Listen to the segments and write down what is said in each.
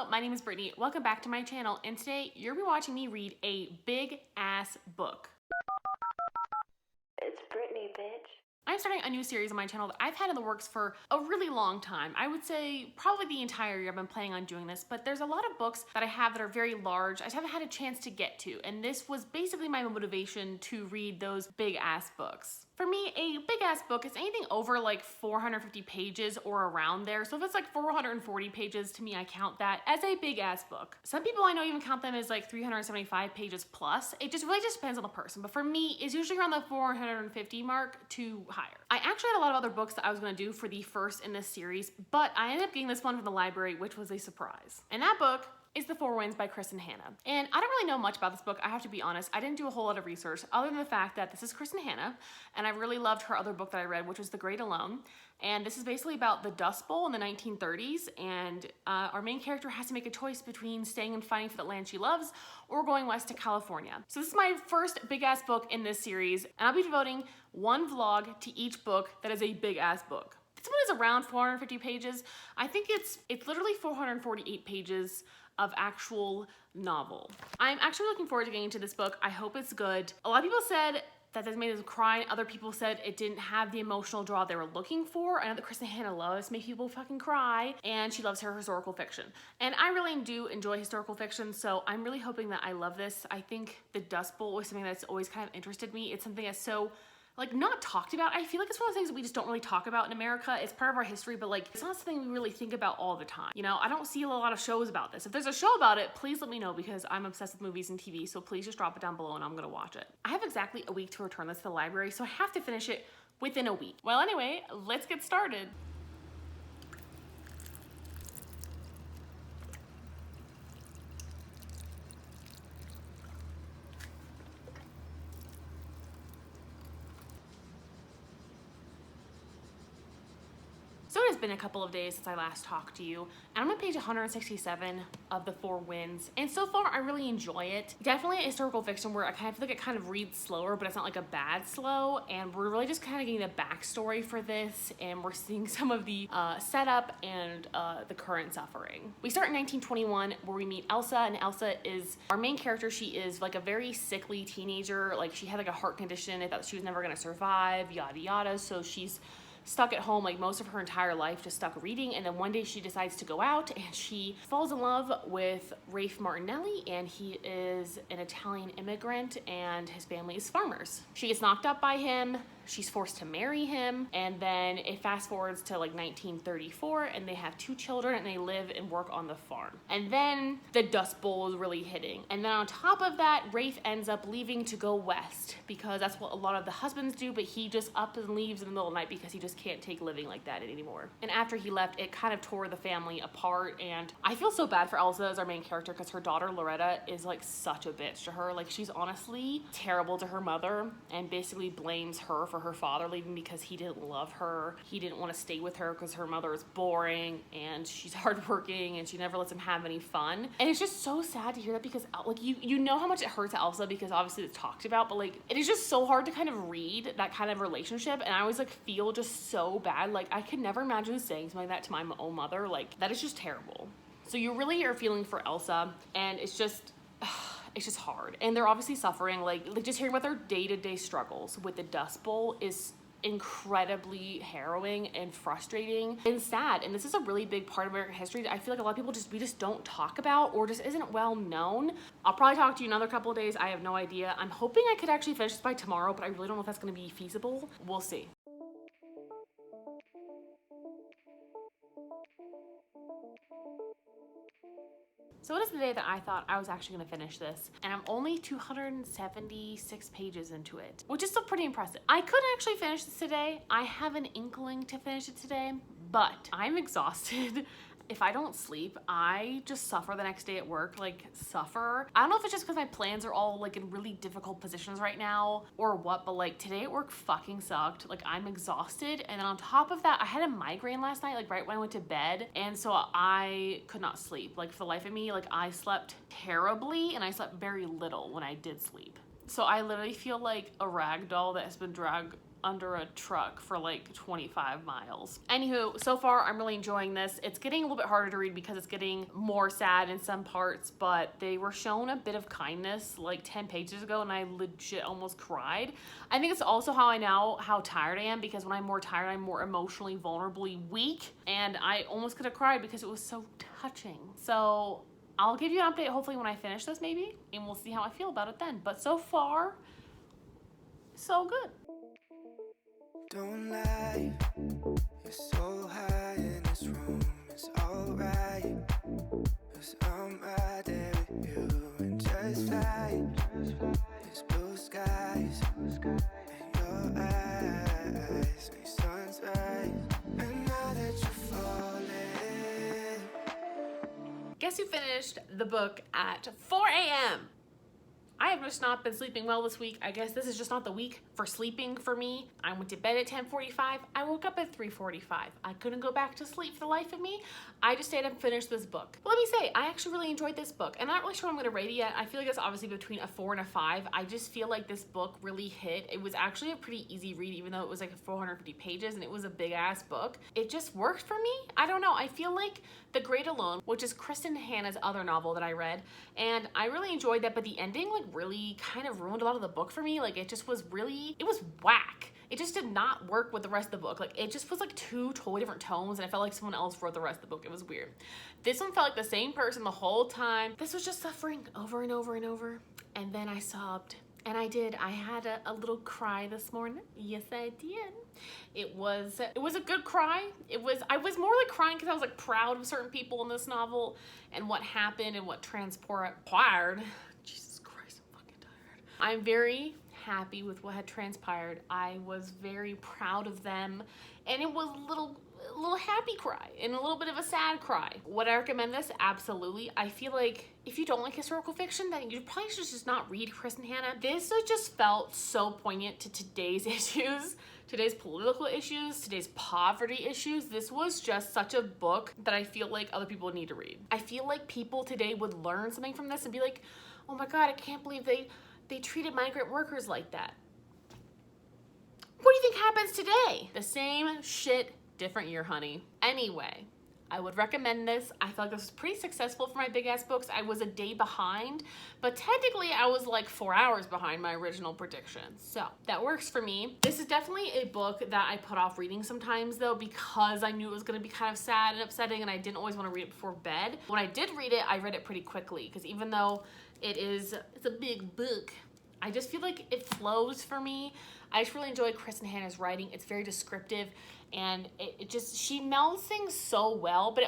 Hello, my name is Brittany. Welcome back to my channel, and today you're gonna be watching me read a big ass book. It's Brittany, bitch. I'm starting a new series on my channel that I've had in the works for a really long time. I would say probably the entire year I've been planning on doing this, but there's a lot of books that I have that are very large I just haven't had a chance to get to, and this was basically my motivation to read those big ass books. For me, a big ass book is anything over like 450 pages or around there. So if it's like 440 pages, to me, I count that as a big ass book. Some people I know even count them as like 375 pages plus. It just really just depends on the person. But for me, it's usually around the 450 mark to higher. I actually had a lot of other books that I was gonna do for the first in this series, but I ended up getting this one from the library, which was a surprise. And that book is The Four Winds by Kristin. And I don't really know much about this book, I have to be honest. I didn't do a whole lot of research other than the fact that this is Kristin, and I really loved her other book that I read, which was The Great Alone. And this is basically about the Dust Bowl in the 1930s, and our main character has to make a choice between staying and fighting for the land she loves or going west to California. So this is my first big ass book in this series, and I'll be devoting one vlog to each book that is a big ass book. This one is around 450 pages. I think it's literally 448 pages of actual novel. I'm actually looking forward to getting into this book. I hope it's good. A lot of people said that this made them cry. Other people said it didn't have the emotional draw they were looking for. I know that Kristin loves to make people fucking cry, and she loves her historical fiction. And I really do enjoy historical fiction, so I'm really hoping that I love this. I think the Dust Bowl was something that's always kind of interested me. It's something that's so like not talked about. I feel like it's one of those things that we just don't really talk about in America. It's part of our history, but like it's not something we really think about all the time. You know, I don't see a lot of shows about this. If there's a show about it, please let me know, because I'm obsessed with movies and TV, so please just drop it down below and I'm gonna watch it. I have exactly a week to return this to the library, so I have to finish it within a week. Well, anyway, let's get started. So it has been a couple of days since I last talked to you, and I'm on page 167 of The Four Winds, and so far I really enjoy it. Definitely a historical fiction where I kind of feel like it kind of reads slower, but it's not like a bad slow, and we're really just kind of getting the backstory for this, and we're seeing some of the setup and the current suffering. We start in 1921 where we meet Elsa, and Elsa is our main character. She is like a very sickly teenager. Like she had like a heart condition. They thought she was never gonna survive, yada yada, so she's stuck at home like most of her entire life, just stuck reading. And then one day she decides to go out and she falls in love with Rafe Martinelli, and he is an Italian immigrant and his family is farmers. She gets knocked up by him. She's forced to marry him, and then it fast forwards to like 1934, and they have 2 children and they live and work on the farm. And then the Dust Bowl is really hitting. And then on top of that, Rafe ends up leaving to go west, because that's what a lot of the husbands do, but he just up and leaves in the middle of the night because he just can't take living like that anymore. And after he left, it kind of tore the family apart, and I feel so bad for Elsa as our main character, because her daughter Loretta is like such a bitch to her. Like she's honestly terrible to her mother and basically blames her for her father leaving because he didn't love her. He didn't want to stay with her because her mother is boring and she's hardworking and she never lets him have any fun. And it's just so sad to hear that, because like you know how much it hurts Elsa, because obviously it's talked about, but like it is just so hard to kind of read that kind of relationship, and I always like feel just so bad. Like I could never imagine saying something like that to my own mother. Like that is just terrible. So you really are feeling for Elsa, and it's just hard. And they're obviously suffering, like just hearing about their day-to-day struggles with the Dust Bowl is incredibly harrowing and frustrating and sad. And this is a really big part of American history that I feel like a lot of people we just don't talk about, or just isn't well known. I'll probably talk to you another couple of days. I have no idea. I'm hoping I could actually finish this by tomorrow, but I really don't know if that's going to be feasible. We'll see. So it is the day that I thought I was actually gonna finish this, and I'm only 276 pages into it, which is still pretty impressive. I could actually finish this today. I have an inkling to finish it today, but I'm exhausted. If I don't sleep, I just suffer the next day at work, like suffer. I don't know if it's just because my plans are all like in really difficult positions right now or what, but like today at work fucking sucked. Like I'm exhausted, and then on top of that, I had a migraine last night, like right when I went to bed, and so I could not sleep. Like for the life of me, like I slept terribly, and I slept very little when I did sleep. So I literally feel like a rag doll that has been dragged under a truck for like 25 miles. Anywho, so far I'm really enjoying this. It's getting a little bit harder to read because it's getting more sad in some parts, but they were shown a bit of kindness like 10 pages ago and I legit almost cried. I think it's also how I know how tired I am, because when I'm more tired, I'm more emotionally vulnerably weak, and I almost could have cried because it was so touching. So I'll give you an update hopefully when I finish this maybe, and we'll see how I feel about it then. But so far, so good. Don't lie, you're so high in this room, it's alright, 'cause I'm right there with you, and just fly, there's blue skies, and your eyes, make sun's rise, and now that you're falling. Guess who finished the book at 4 a.m.? I have just not been sleeping well this week. I guess this is just not the week for sleeping for me. I went to bed at 10:45. I woke up at 3:45. I couldn't go back to sleep for the life of me. I just stayed up and finished this book. But let me say, I actually really enjoyed this book. And I'm not really sure I'm going to rate it yet. I feel like it's obviously between a 4 and a 5. I just feel like this book really hit. It was actually a pretty easy read, even though it was like 450 pages and it was a big ass book. It just worked for me. I don't know. I feel like The Great Alone, which is Kristin Hannah's other novel that I read, and I really enjoyed that, but the ending like really kind of ruined a lot of the book for me. Like it just was really, it was whack. It just did not work with the rest of the book. Like it just was like two totally different tones, and I felt like someone else wrote the rest of the book. It was weird. This one felt like the same person the whole time. This was just suffering over and over and over, and then I sobbed. And I did. I had a little cry this morning. Yes, I did. It was a good cry. I was more like crying because I was like proud of certain people in this novel and what happened and what transpired. Jesus Christ, I'm fucking tired. I'm very happy with what had transpired. I was very proud of them, and it was a little happy cry and a little bit of a sad cry. Would I recommend this? Absolutely. I feel like if you don't like historical fiction, then you probably should just not read Kristin Hannah. This just felt so poignant to today's issues, today's political issues, today's poverty issues. This was just such a book that I feel like other people need to read. I feel like people today would learn something from this and be like, oh my God, I can't believe they treated migrant workers like that. What do you think happens today? The same shit, different year, honey. Anyway, I would recommend this. I feel like this was pretty successful for my big ass books. I was a day behind, but technically I was like 4 hours behind my original predictions. So that works for me. This is definitely a book that I put off reading sometimes though, because I knew it was gonna be kind of sad and upsetting and I didn't always want to read it before bed. When I did read it, I read it pretty quickly because even though it's a big book, I just feel like it flows for me. I just really enjoy Kristin Hannah's writing. It's very descriptive, and she melds things so well, but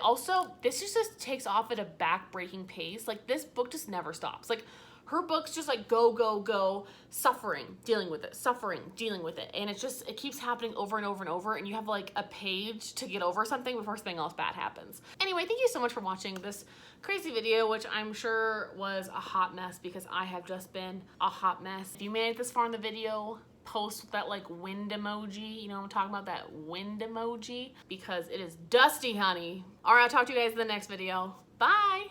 this just takes off at a back-breaking pace. Like, this book just never stops. Like, her books just like go, go, go, suffering, dealing with it, suffering, dealing with it. And it keeps happening over and over and over, and you have like a page to get over something before something else bad happens. Anyway, thank you so much for watching this crazy video, which I'm sure was a hot mess because I have just been a hot mess. If you made it this far in the video, post that like wind emoji. You know what I'm talking about, that wind emoji, because it is dusty, honey. All right, I'll talk to you guys in the next video. Bye.